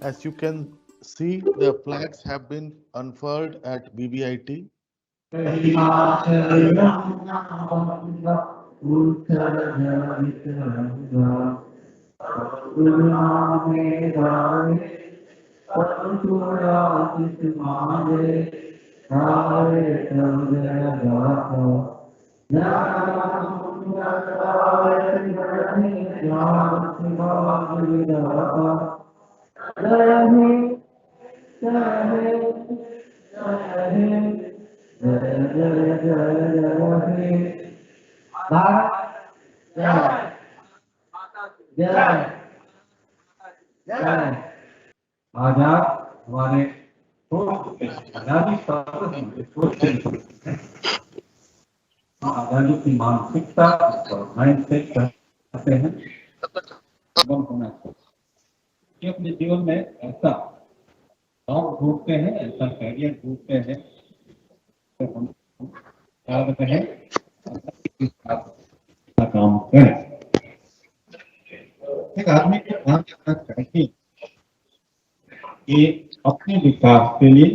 As you can see, the flags have been unfurled at BBIT. आज आप हमारे आजादी आजादी की मानसिकता और माइंड सेट करते हैं होना चाहिए कि अपने जीवन में ऐसा जॉब ढूंढते हैं, ऐसा कैरियर ढूंढते हैं तो हम याद रहे काम करें। एक आदमी को ध्यान रखना चाहिए कि अपने विकास के लिए,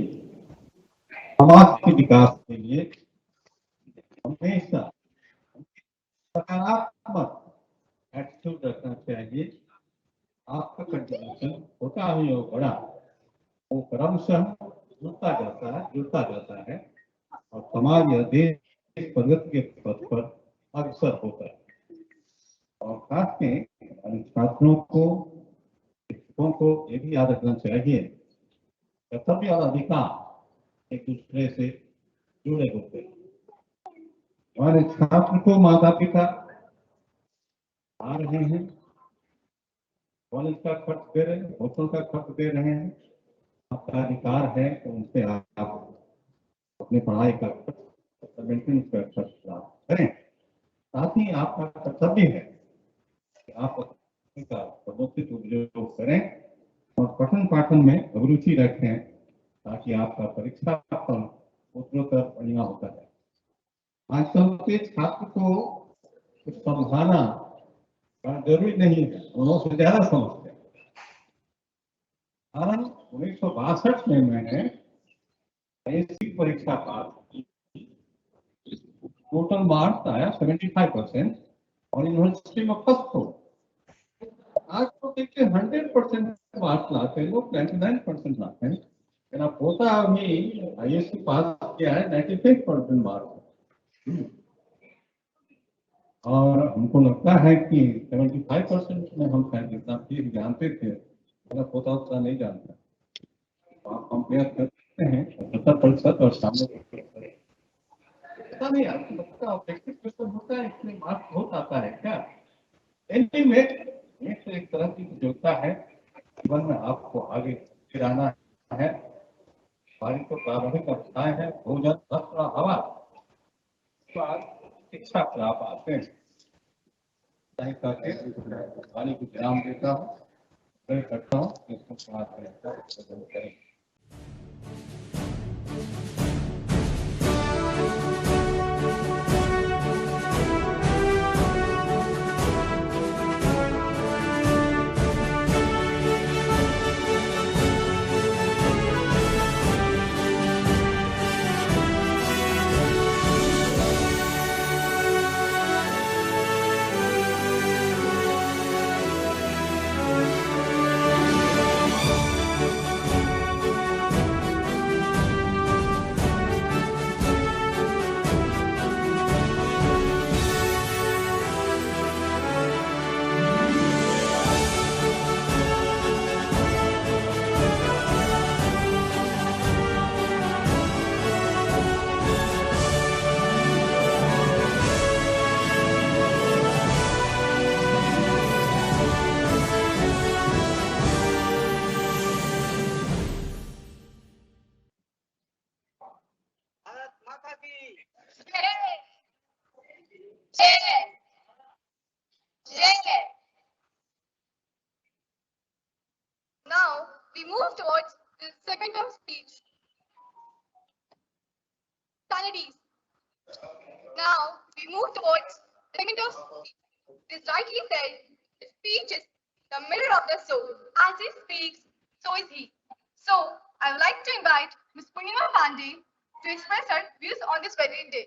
समाज के विकास के लिए हमेशा सकारात्मक एटीट्यूड रखना चाहिए। आपका कंट्रीब्यूशन छोटा हो या बड़ा, वो क्रमशः जुड़ता जाता है और समाज या देश प्रगति के पथ पर अग्रसर होता है। और खास में छात्रों को, शिक्षकों को ये भी याद रखना चाहिए कर्तव्य और अधिकार एक दूसरे से जुड़े होते हैं। हमारे छात्र को माता पिता आ रहे हैं, कॉलेज का खर्च दे रहे हैं, होटल का खर्च दे रहे हैं, आपका अधिकार है तो उनसे आप अपनी पढ़ाई का खर्च, मेंटेनेंस का खर्च प्राप्त करें। साथ ही आपका कर्तव्य है कि आप का समुचित उपयोग करें और पठन पाठन में अभिरुचि रखें ताकि आपका परीक्षा फल उत्तरोत्तर बढ़िया होता है। आजकल के छात्र को कुछ समझाना जरूरी नहीं है, उन्होंने ज्यादा समझते हैं। कारण 1962 में मैंने ऐसी परीक्षा पास की, टोटल मार्क्स आया 75% और यूनिवर्सिटी में फर्स्ट हो। आज तो देखिए 100% मार्क्स लाते हैं लोग, 99% लाते हैं। मेरा पोता अभी ISC पास किया है, 95% मार्क्स। और हमको लगता है कि 75% में हम शायद जितना फीस जानते थे, मेरा पोता उतना नहीं जानता। तो आप कंपेयर करते हैं 70% और सामने पता नहीं आपको लगता ऑब्जेक्टिव क्वेश्चन होता है, इसमें मार्क्स बहुत आता है क्या? एनीवे, ये तो एक तरह की प्रतियोगिता है, जीवन में आपको आगे गिराना है। हमारी तो प्रारंभिक अवस्थाएं है, भोजन, वस्त्र, हवा, शिक्षा पर आप आते हैं। करके पानी को विराम देता हूँ, करता हूँ, इसको बात करें। Now we move towards the second term speech. Sanities. Now we move towards the second term speech. It is rightly said, the speech is the mirror of the soul. As he speaks, so is he. So I would like to invite Ms. Purnima Pandey to express her views on this very day.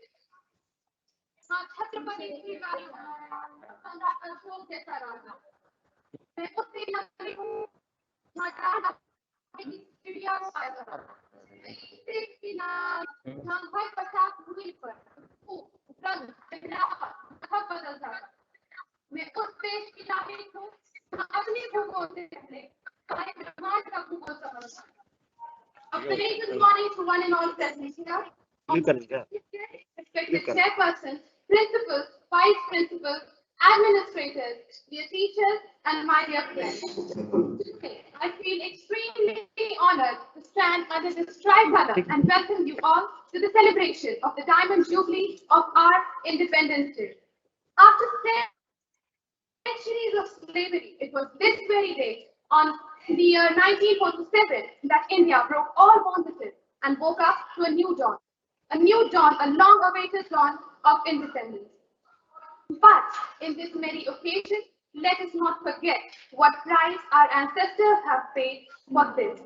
मैं उस देश की नागरिक हूँ अपने भूगोल से पहले हमारे ब्रह्मांड का भूगोल समझना A very good morning to one and all present here. Respected chairperson, principals, vice principals, administrators, dear teachers, and my dear friends. Today, I feel extremely honored to stand under this tricolour and welcome you all to the celebration of the Diamond Jubilee of our Independence Day. After centuries of slavery, it was this very day on the year 1947 that India broke all bondages and woke up to a new dawn, a long-awaited dawn of independence. But in this merry occasion, let us not forget what price our ancestors have paid for this.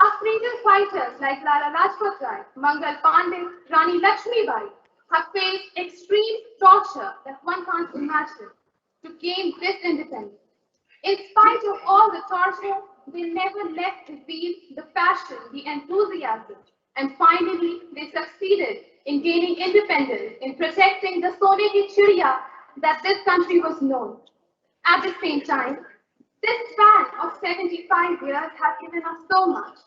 Our freedom fighters like Lala Lajpat Rai, Mangal Pandey, Rani Lakshmibai have faced extreme torture that one can't imagine to gain this independence. In spite of all the torture, they never left the zeal, the passion, the enthusiasm, and finally they succeeded in gaining independence, in protecting the Sone ki Chiriya that this country was known. At the same time, this span of 75 years has given us so much.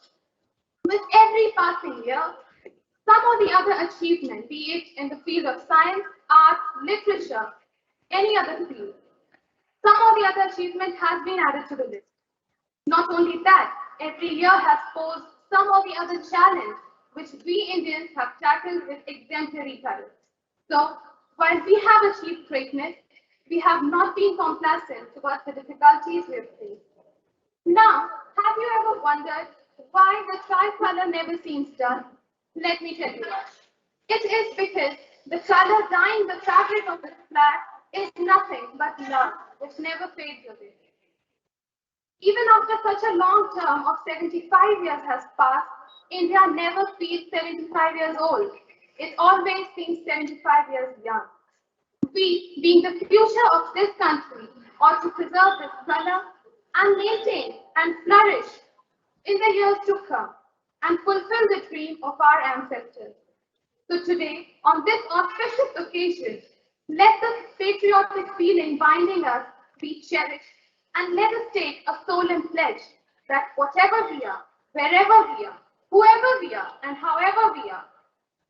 With every passing year, some or the other achievement, be it in the field of science, art, literature, any other field, some or the other achievement has been added to the list. Not only that, every year has posed some or the other challenge which we Indians have tackled with exemplary courage. So, while we have achieved greatness, we have not been complacent towards the difficulties we have faced. Now, have you ever wondered why the tricolour never seems done? Let me tell you why. It is because the colour dyeing the fabric of the flag is nothing but love, which never fades away. Even after such a long term of 75 years has passed, India never feels 75 years old. It always seems 75 years young. We, being the future of this country, ought to preserve this colour and maintain and flourish in the years to come and fulfill the dream of our ancestors. So today, on this auspicious occasion, let the patriotic feeling binding us be cherished, and let us take a solemn pledge that whatever we are, wherever we are, whoever we are, and however we are,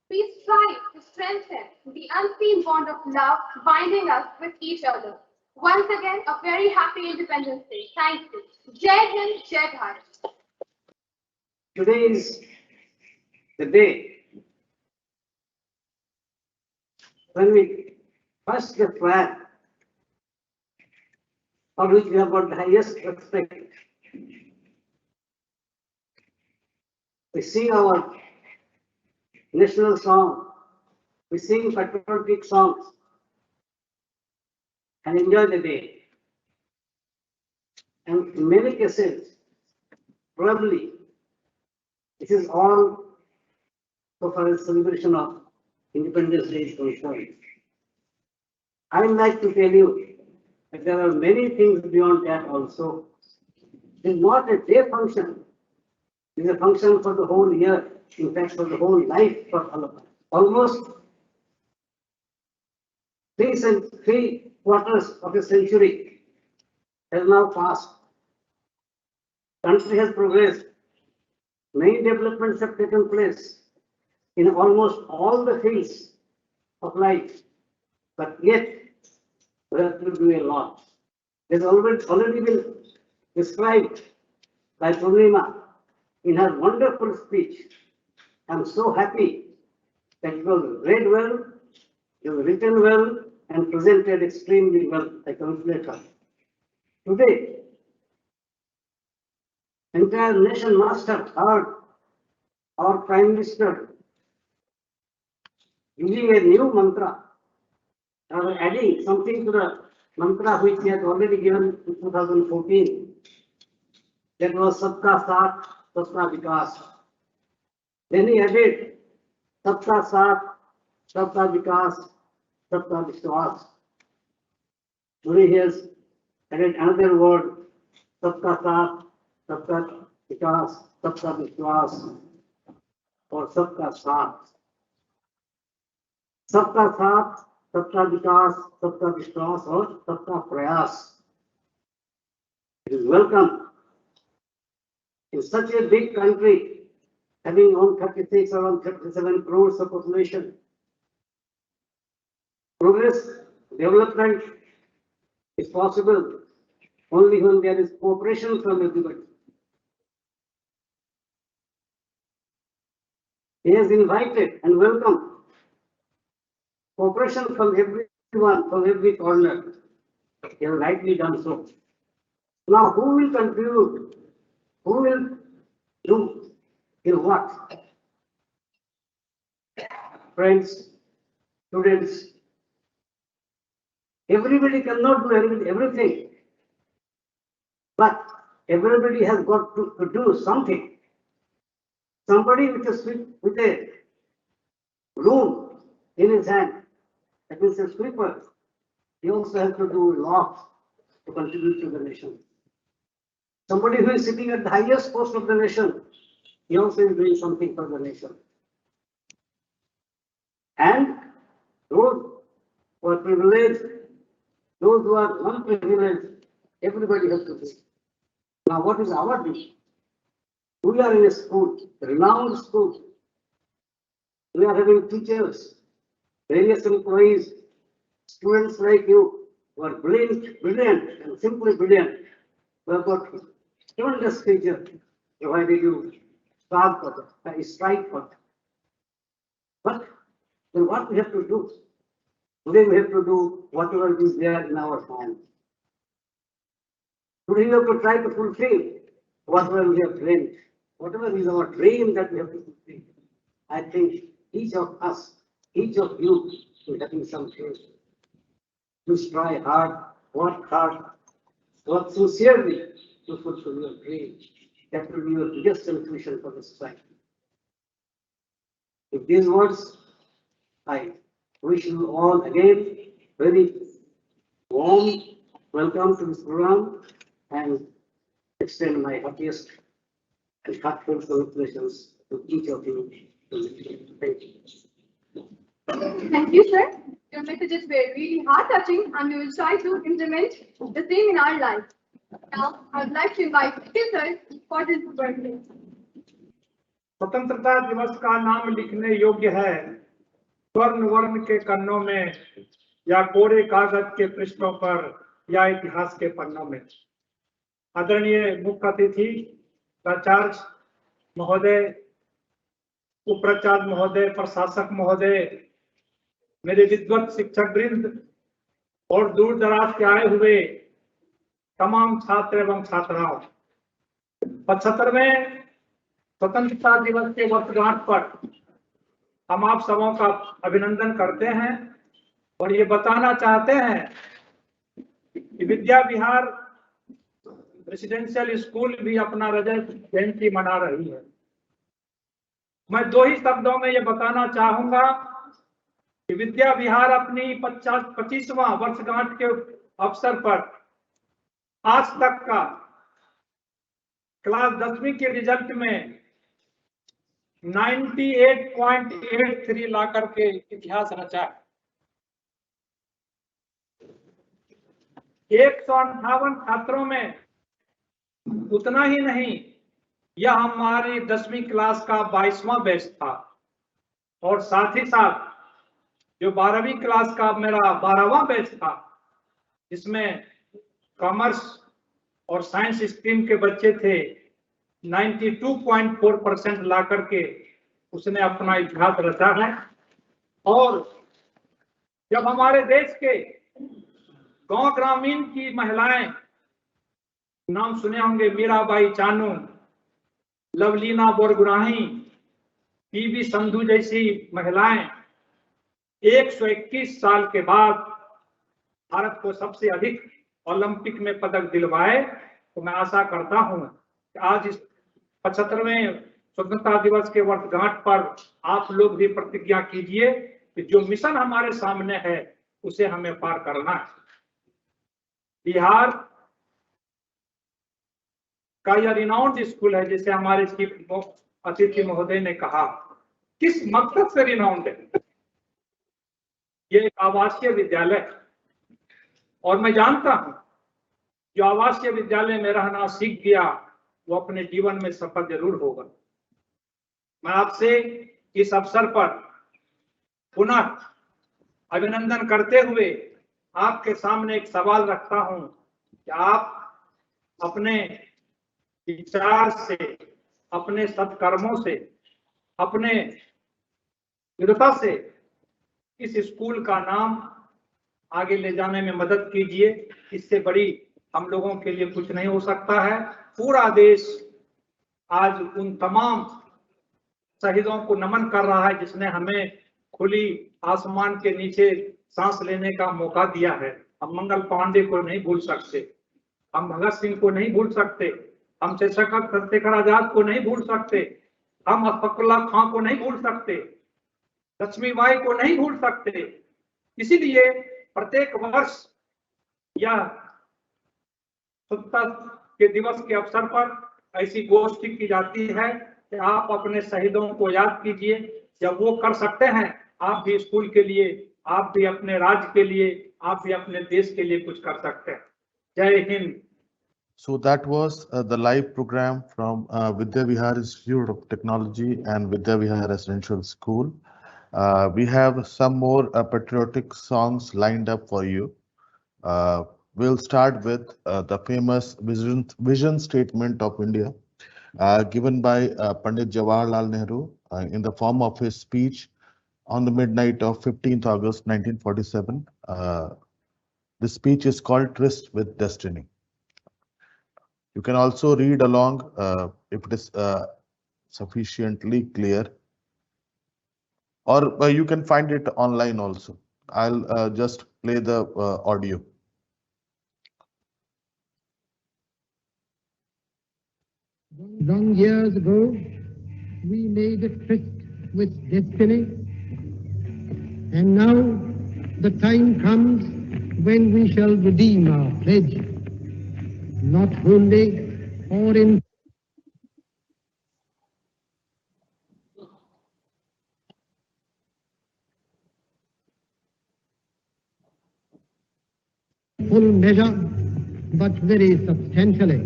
we strive to strengthen the unseen bond of love binding us with each other. Once again, a very happy Independence Day. Thank you. Jai Hind, Jai Bharat. Today is the day when we first the flag, for which we have got the highest respect. We sing our national song, we sing patriotic songs, and enjoy the day. And in many cases, probably, this is all so far as celebration of Independence Day is concerned. I would like to tell you that there are many things beyond that also. It is not a day function. It is a function for the whole year, in fact for the whole life for all of us. Almost 3/4 of a century has now passed. Country has progressed. Many developments have taken place in almost all the fields of life, but yet we have to do a lot. It has already been described by Purnima in her wonderful speech. I am so happy that it was read well, it was written well, and presented extremely well. I congratulate her. Today, entire nation must have heard our Prime Minister using a new mantra, or adding something to the mantra which he had already given in 2014. That was Sabka Saath, Sabka Vikas. Then he added Sabka Saath, Sabka Vikas, Sabka Vishwas. Today he has added another word, Sabka Saath, Sabka Vikas, Sabka Vishwas, or Sabka Saath. Sabka Saath, Sabka Vikas, Sabka Vishwas, or Sabka Prayas. It is welcome in such a big country, having 136 or 137 crores of population. Progress, development is possible only when there is cooperation from everybody. He has invited and welcomed cooperation from everyone, from every corner. He has rightly done so. Now, who will contribute? Who will do in what? Friends, students, everybody cannot do everything, but everybody has got to do something. Somebody with a broom in his hand, that means a sweeper, he also has to do a lot to contribute to the nation. Somebody who is sitting at the highest post of the nation, he also is doing something for the nation. And those who are privileged, those who are unprivileged, everybody has to do. Now, what is our duty? We are in a school, a renowned school. We are having teachers, various employees, students like you who are brilliant and simply brilliant. We have got tremendous teacher provided you strike for them. But then what we have to do? Today we have to do whatever is there in our hands. Today we have to try to fulfill whatever we have dreamed, whatever is our dream that we have to fulfill. I think each of us, each of you is having some dream. Please try hard, work sincerely to fulfill your dream. That will be your biggest contribution for the society. With these words, I wish you all again very warm welcome to this program and extend my happiest and heartfelt congratulations to each of you. Thank you. Thank you, sir. Your messages were really heart-touching, and we will try to implement the same in our life. Now, I would like to invite Nikhil sir for his birthday. स्वतंत्रता दिवस का नाम लिखने योग्य है स्वर्ण वर्ण के कन्नों में या कोरे कागज के पृष्ठों पर या इतिहास के पन्नों में। आदरणीय मुख्य अतिथि प्राचार्य महोदय, उपप्राचार्य महोदय, प्रशासक महोदय, मेरे विद्वत शिक्षक वृंद और दूर दराज के आए हुए तमाम छात्र एवं छात्राओं, 75वें स्वतंत्रता दिवस के वर्षगांठ पर हम आप सबों का अभिनंदन करते हैं और ये बताना चाहते हैं कि विद्या विहार रेसिडेंशियल स्कूल भी अपना रजत जयंती मना रही है। मैं दो ही शब्दों में ये बताना चाहूंगा कि विद्या विहार अपनी 25वां वर्षगांठ के अवसर पर आज तक का क्लास 10वीं के रिजल्ट में 98.83 ला करके इतिहास रचा। 158 छात्रों में उतना ही नहीं, यह हमारी 10वीं क्लास का 22वां बैच था और साथ ही साथ जो 12वीं क्लास का मेरा 12वां बैच था, जिसमें कॉमर्स और साइंस स्ट्रीम के बच्चे थे, 92.4% ला करके उसने अपना इतिहास रचा है। और जब हमारे देश के गांव ग्रामीण की महिलाएं, नाम सुने होंगे मीराबाई चानू, लवलीना बोरगुनाही, पीवी संधू जैसी महिलाएं 121 साल के बाद भारत को सबसे अधिक ओलंपिक में पदक दिलवाए, तो मैं आशा करता हूं आज इस 75वें स्वतंत्रता दिवस के वर्षगांठ पर आप लोग भी प्रतिज्ञा कीजिए कि जो मिशन हमारे सामने है उसे हमें पार करना है। बिहार का यह रिनाउंड स्कूल है, जैसे हमारे चीफ अतिथि महोदय ने कहा। किस मकसद से रिनाउंड है? ये एक आवासीय विद्यालय है और मैं जानता हूं जो आवासीय विद्यालय में रहना सीख गया वो अपने जीवन में सफल जरूर होगा। मैं आपसे इस अवसर पर पुनः अभिनंदन करते हुए आपके सामने एक सवाल रखता हूं कि आप अपने विचार से, अपने सत्कर्मों से, अपने दृढ़ता से इस स्कूल का नाम आगे ले जाने में मदद कीजिए। इससे बड़ी हम लोगों के लिए कुछ नहीं हो सकता है। पूरा देश आज उन तमाम शहीदों को नमन कर रहा है जिसने हमें खुली आसमान के नीचे सांस लेने का मौका दिया है। हम मंगल पांडे को नहीं भूल सकते, हम भगत सिंह को नहीं भूल सकते, हम चंद्रशेखर आजाद को नहीं भूल सकते, हम अशफाकुल्लाह खां को नहीं भूल सकते, लक्ष्मीबाई को नहीं भूल सकते। इसीलिए प्रत्येक वर्ष यह स्वतंत्रता के दिवस के अवसर पर ऐसी गोष्ठी की जाती है कि आप अपने शहीदों को याद कीजिए। जब वो कर सकते हैं, आप भी स्कूल के लिए, आप भी अपने राज्य के लिए, आप भी अपने देश के लिए कुछ कर सकते हैं। जय Hind. So that was the live program from Vidya Vihar Institute of Technology and Vidya Vihar Residential School. We have some more patriotic songs lined up for you. We'll start with the famous vision statement of India given by Pandit Jawaharlal Nehru in the form of his speech on the midnight of 15th August 1947. The speech is called Tryst with Destiny. You can also read along if it is sufficiently clear, or you can find it online also. I'll just play the audio. Long years ago, we made a tryst with destiny, and now the time comes when we shall redeem our pledge, not wholly or in full measure, but very substantially.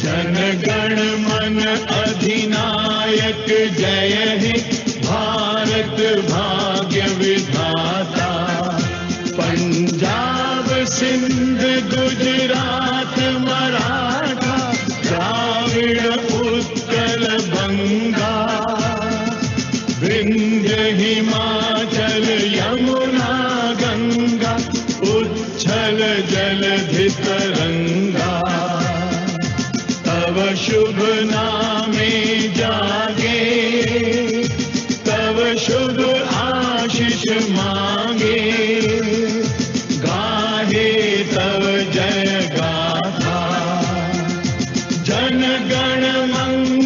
Jana Gana मन अधिनायक जय हे भारत भाग्य विधाता। पंजाब सिंध गुजरात मराठा द्राविड़ उत्कल बंगा, विंध्य हिमाचल यमुना गंगा, उच्छल जलधि तरंगा। तव शुभ नामे जागे, तव शुभ आशीष मांगे, गाहे तव जय गाथा। जन गण मंगल